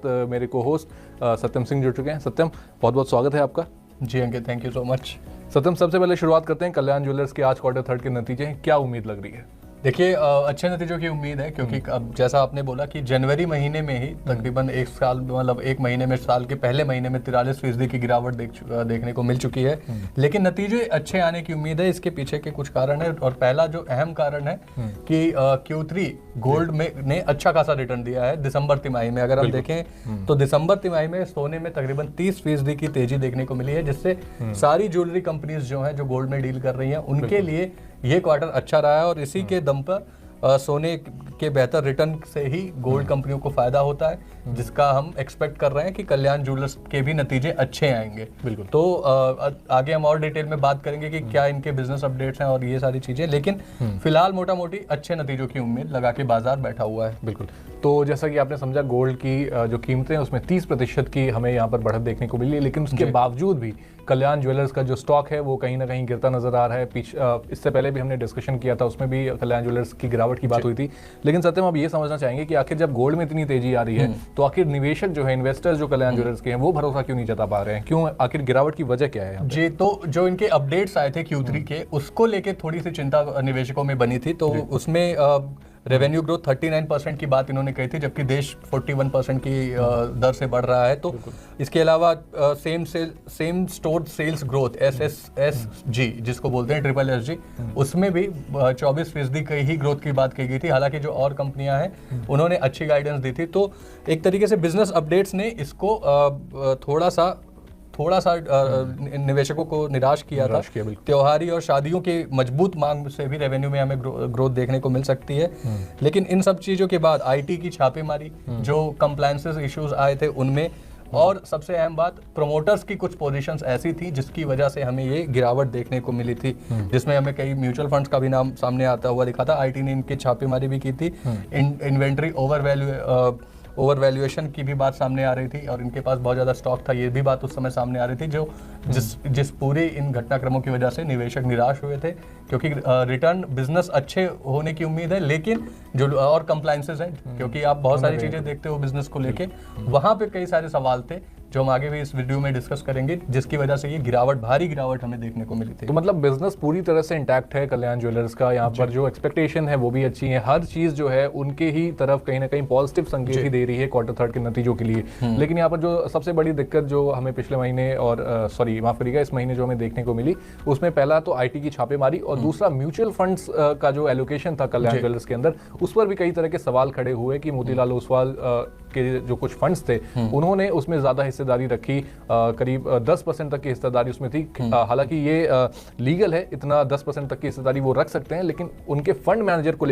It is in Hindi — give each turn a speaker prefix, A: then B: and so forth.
A: मेरे को होस्ट सत्यम सिंह जुड़ चुके हैं। सत्यम, बहुत बहुत स्वागत है आपका।
B: जी अंकित, थैंक यू सो मच।
A: सत्यम, सबसे पहले शुरुआत करते हैं कल्याण ज्वेलर्स के आज क्वार्टर थर्ड के नतीजे हैं, क्या उम्मीद लग रही है?
B: देखिए, अच्छे नतीजों की उम्मीद है क्योंकि अब जैसा आपने बोला कि जनवरी महीने में ही तकरीबन एक साल मतलब एक महीने में साल के पहले महीने में 43% की गिरावट देखने को मिल चुकी है। लेकिन नतीजे अच्छे आने की उम्मीद है। इसके पीछे के कुछ कारण है और पहला जो अहम कारण है कि Q3 गोल्ड में ने अच्छा खासा रिटर्न दिया है। दिसंबर तिमाही में अगर हम देखें तो दिसंबर तिमाही में सोने में तकरीबन 30% की तेजी देखने को मिली है, जिससे सारी ज्वेलरी कंपनीज जो हैं जो गोल्ड में डील कर रही हैं उनके लिए ये क्वार्टर अच्छा रहा है और इसी के दम पर सोने के बेहतर रिटर्न से ही गोल्ड कंपनियों को फायदा होता है, जिसका हम एक्सपेक्ट कर रहे हैं कि कल्याण ज्वेलर्स के भी नतीजे अच्छे आएंगे।
A: बिल्कुल।
B: तो आगे हम और डिटेल में बात करेंगे कि क्या इनके बिजनेस अपडेट्स हैं और ये सारी चीजें, लेकिन फिलहाल मोटा मोटी अच्छे नतीजों की उम्मीद लगा के बाजार बैठा हुआ है।
A: बिल्कुल। तो जैसा कि आपने समझा, गोल्ड की जो कीमतें हैं उसमें 30% की हमें यहाँ पर बढ़त देखने को मिली है, लेकिन उसके बावजूद भी कल्याण ज्वेलर्स का जो स्टॉक है वो कहीं ना कहीं गिरता नजर आ रहा है। इससे पहले भी हमने डिस्कशन किया था, उसमें भी कल्याण ज्वेलर्स की गिरावट की बात हुई थी। लेकिन सत्यम, अब ये समझना चाहेंगे कि आखिर जब गोल्ड में इतनी तेजी आ रही है तो आखिर निवेशक जो है, इन्वेस्टर्स जो कल्याण ज्वेलर्स के हैं, वो भरोसा क्यों नहीं जता पा रहे हैं? क्यों, आखिर गिरावट की वजह क्या है?
B: जी, तो जो इनके अपडेट्स आए थे Q3 के, उसको लेके थोड़ी सी चिंता निवेशकों में बनी थी। तो उसमें रेवेन्यू ग्रोथ 39% की बात इन्होंने कही थी, जबकि देश 41% की दर से बढ़ रहा है। तो इसके अलावा same store sales growth SSSG जिसको बोलते हैं SSSG, उसमें भी 24% की ही ग्रोथ की बात कही गई थी। हालांकि जो और कंपनियां हैं उन्होंने अच्छी गाइडेंस दी थी। तो एक तरीके से बिजनेस अपडेट्स ने इसको थोड़ा सा निवेशकों को निराश किया था। त्योहारी और शादियों की मजबूत मांग से भी रेवेन्यू में हमें ग्रोथ देखने को मिल सकती है। लेकिन इन सब चीज़ों के बाद IT की छापेमारी, जो कंप्लायंसेस इश्यूज आए थे उनमें, और सबसे अहम बात, प्रोमोटर्स की कुछ पोजीशंस ऐसी थी जिसकी वजह से हमें ये गिरावट देखने को मिली थी, जिसमें हमें कई म्यूचुअल फंड्स का भी नाम सामने आता हुआ दिखा था। IT ने इनकी छापेमारी भी की थी। इन्वेंट्री ओवर वैल्यूएशन की भी बात सामने आ रही थी और इनके पास बहुत ज़्यादा स्टॉक था, ये भी बात उस समय सामने आ रही थी, जो जिस पूरे इन घटनाक्रमों की वजह से निवेशक निराश हुए थे, क्योंकि रिटर्न बिजनेस अच्छे होने की उम्मीद है, लेकिन जो और कंप्लायंसेस हैं, क्योंकि आप बहुत सारी चीज़ें देखते हो बिजनेस को लेके, वहाँ पे कई सारे सवाल थे जो हम आगे भी इस वीडियो में डिस्कस करेंगे, जिसकी वजह से ये भारी गिरावट हमें देखने को मिली थी।
A: तो मतलब बिजनेस पूरी तरह से इंटैक्ट है कल्याण ज्वेलर्स का। यहाँ पर जो एक्सपेक्टेशन है वो भी अच्छी है, हर चीज जो है उनके ही तरफ कहीं ना कहीं पॉजिटिव संकेत ही दे रही है क्वार्टर थर्ड के नतीजों के लिए। लेकिन यहाँ पर जो सबसे बड़ी दिक्कत जो हमें पिछले महीने और माफ करिएगा इस महीने जो हमें देखने को मिली, उसमें पहला तो IT की छापेमारी और दूसरा म्यूचुअल फंड्स का जो एलोकेशन था कल्याण ज्वेलर्स के अंदर, उस पर भी कई तरह के सवाल खड़े हुए कि मोतीलाल ओसवाल के जो कुछ फंड्स थे उन्होंने उसमें ज्यादा हिस्सेदारी रखी, करीब 10% तक की हिस्सेदारी उसमें थी। हालांकि ये लीगल है, इतना 10% तक की हिस्सेदारी वो रख सकते हैं, लेकिन उनके फंड मैनेजर को